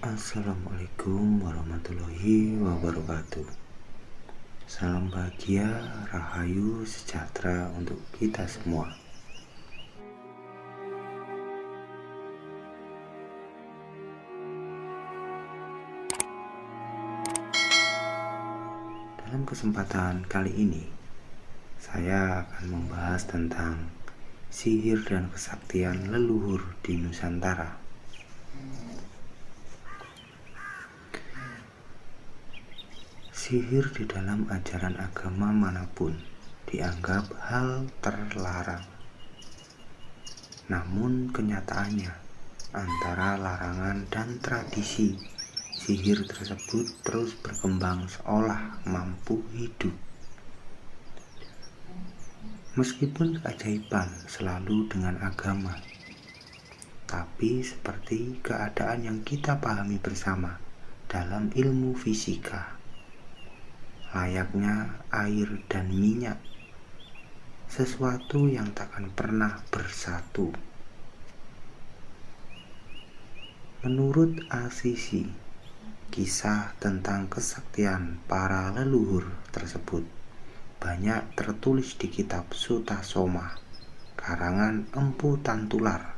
Assalamualaikum warahmatullahi wabarakatuh. Salam bahagia, rahayu, sejahtera untuk kita semua. Dalam kesempatan kali ini, saya akan membahas tentang sihir dan kesaktian leluhur di Nusantara. Sihir di dalam ajaran agama manapun dianggap hal terlarang. Namun kenyataannya, antara larangan dan tradisi, sihir tersebut terus berkembang seolah mampu hidup. Meskipun keajaiban selalu dengan agama, tapi seperti keadaan yang kita pahami bersama dalam ilmu fisika, layaknya air dan minyak, sesuatu yang takkan pernah bersatu. Menurut Al-Sisi, kisah tentang kesaktian para leluhur tersebut banyak tertulis di kitab Sutasoma, karangan Empu Tantular,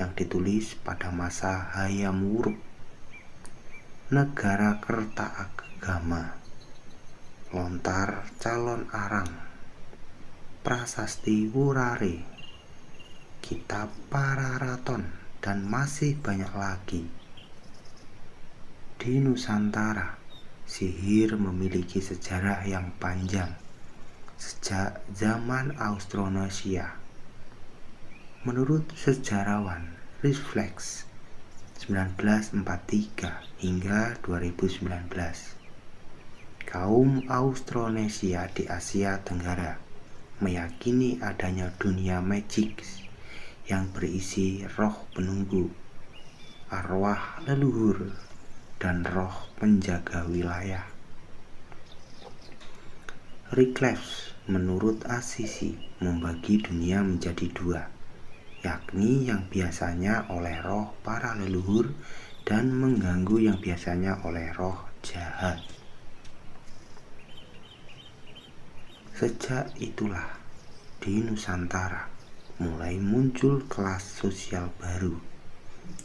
yang ditulis pada masa Hayam Wuruk, Negara Kertaagama, Lontar Calon Arang, Prasasti Wurare, Kitab Pararaton, dan masih banyak lagi. Di Nusantara, sihir memiliki sejarah yang panjang sejak zaman Austronesia. Menurut sejarawan Reflex 1943 hingga 2019, kaum Austronesia di Asia Tenggara meyakini adanya dunia magic yang berisi roh penunggu, arwah leluhur, dan roh penjaga wilayah. Recluse menurut Al-Sisi membagi dunia menjadi dua, yakni yang biasanya oleh roh para leluhur dan mengganggu yang biasanya oleh roh jahat. Sejak itulah di Nusantara mulai muncul kelas sosial baru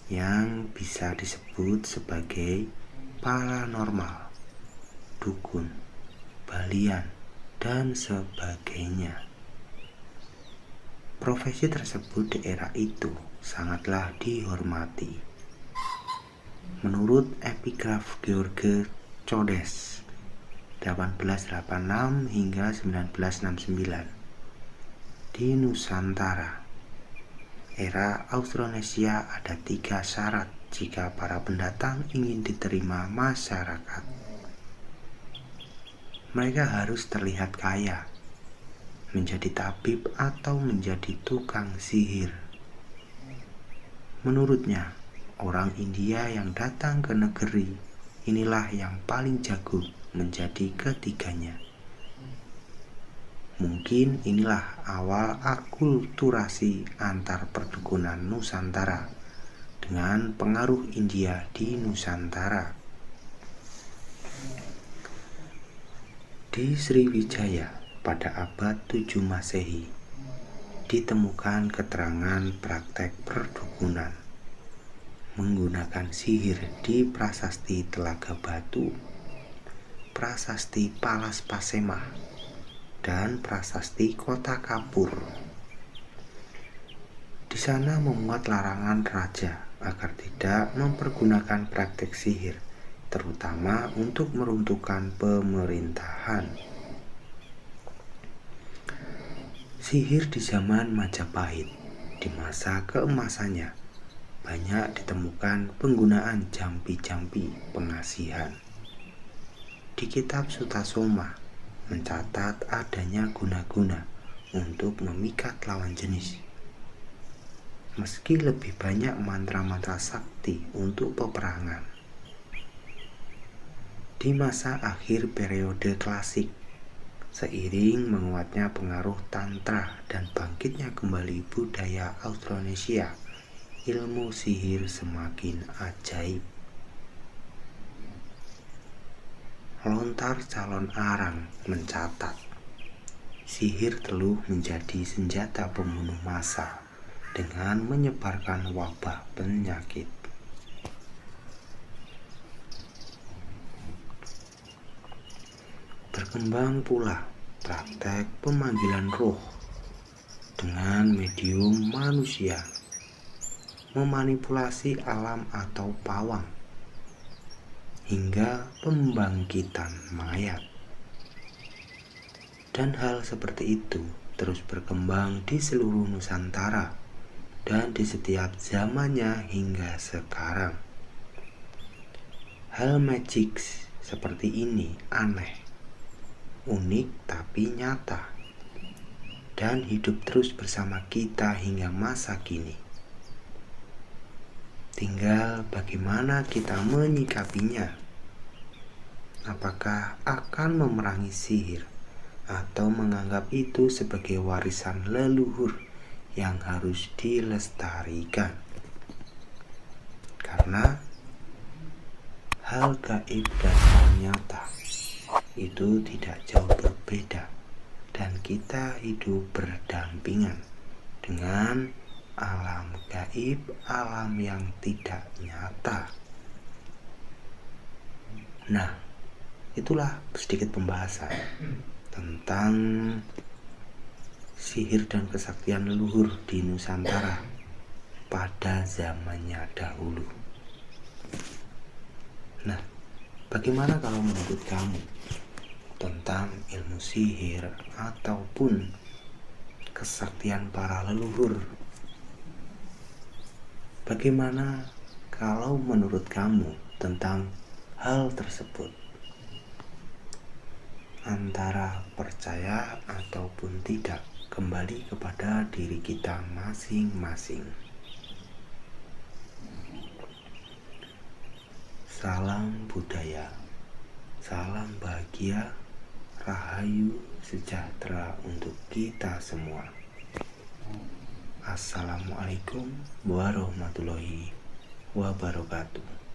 yang bisa disebut sebagai paranormal, dukun, balian, dan sebagainya. Profesi tersebut di era itu sangatlah dihormati. Menurut epigraf George Codes 1886 hingga 1969, di Nusantara era Austronesia ada 3 syarat jika para pendatang ingin diterima masyarakat. Mereka harus terlihat kaya, menjadi tabib, atau menjadi tukang sihir. Menurutnya, orang India yang datang ke negeri inilah yang paling jago menjadi ketiganya. Mungkin inilah awal akulturasi antar perdukunan Nusantara dengan pengaruh India di Nusantara. Di Sriwijaya pada abad 7 Masehi ditemukan keterangan praktek perdukunan menggunakan sihir di Prasasti Telaga Batu, Prasasti Palas Pasemah, dan Prasasti Kota Kapur. Di sana memuat larangan raja agar tidak mempergunakan praktek sihir, terutama untuk meruntuhkan pemerintahan. Sihir di zaman Majapahit, di masa keemasannya, banyak ditemukan penggunaan jampi-jampi pengasihan. Di kitab Sutasoma mencatat adanya guna-guna untuk memikat lawan jenis. Meski lebih banyak mantra-mantra sakti untuk peperangan. Di masa akhir periode klasik, seiring menguatnya pengaruh tantra dan bangkitnya kembali budaya Austronesia, ilmu sihir semakin ajaib. lontar calon arang mencatat, sihir telah menjadi senjata pembunuh massa dengan menyebarkan wabah penyakit. Berkembang pula praktek pemanggilan roh dengan medium manusia, memanipulasi alam atau pawang, hingga pembangkitan mayat. Dan hal seperti itu terus berkembang di seluruh Nusantara dan di setiap zamannya hingga sekarang. Hal magic seperti ini aneh, unik tapi nyata, dan hidup terus bersama kita hingga masa kini. Tinggal bagaimana kita menyikapinya. Apakah akan memerangi sihir atau menganggap itu sebagai warisan leluhur yang harus dilestarikan? Karena hal gaib dan hal nyata itu tidak jauh berbeda, dan kita hidup berdampingan dengan alam gaib, alam yang tidak nyata. Nah, itulah sedikit pembahasan tentang sihir dan kesaktian leluhur di Nusantara pada zamannya dahulu. Nah, bagaimana kalau menurut kamu tentang ilmu sihir ataupun kesaktian para leluhur? Bagaimana kalau menurut kamu tentang hal tersebut? Antara percaya ataupun tidak, kembali kepada diri kita masing-masing. Salam budaya, salam bahagia, rahayu, sejahtera untuk kita semua. Assalamualaikum warahmatullahi wabarakatuh.